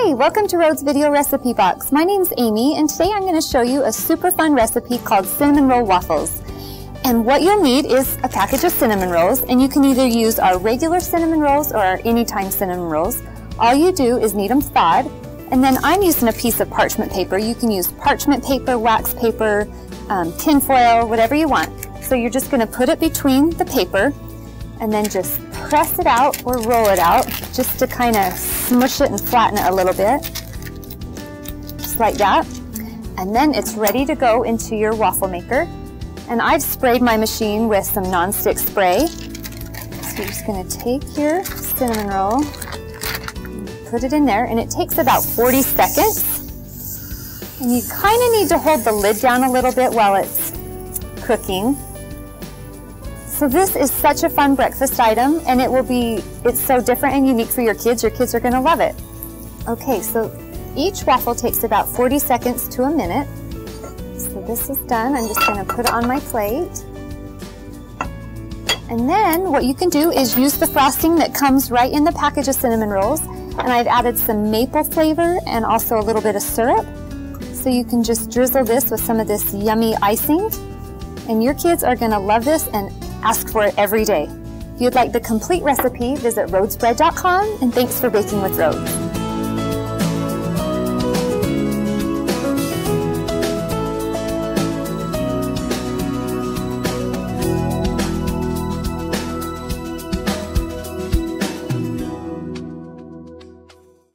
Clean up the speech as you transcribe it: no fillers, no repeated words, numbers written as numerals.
Hi, welcome to Rhodes Video Recipe Box. My name's Amy, and today I'm going to show you a super fun recipe called cinnamon roll waffles. And what you'll need is a package of cinnamon rolls, and you can either use our regular cinnamon rolls or our anytime cinnamon rolls. All you do is need them thawed, and then I'm using a piece of parchment paper. You can use parchment paper, wax paper, tin foil, whatever you want. So you're just going to put it between the paper and then just press it out or roll it out just to kind of smush it and flatten it a little bit, just like that. And then it's ready to go into your waffle maker. And I've sprayed my machine with some non-stick spray. So you're just going to take your cinnamon roll, put it in there, and it takes about 40 seconds. And you kind of need to hold the lid down a little bit while it's cooking. So this is such a fun breakfast item, and it's so different and unique for your kids. Your kids are going to love it. Okay, so each waffle takes about 40 seconds to a minute. So this is done. I'm just going to put it on my plate. And then what you can do is use the frosting that comes right in the package of cinnamon rolls. And I've added some maple flavor and also a little bit of syrup. So you can just drizzle this with some of this yummy icing. And your kids are going to love this and ask for it every day. If you'd like the complete recipe, visit rhodesbread.com, and thanks for baking with Rhodes.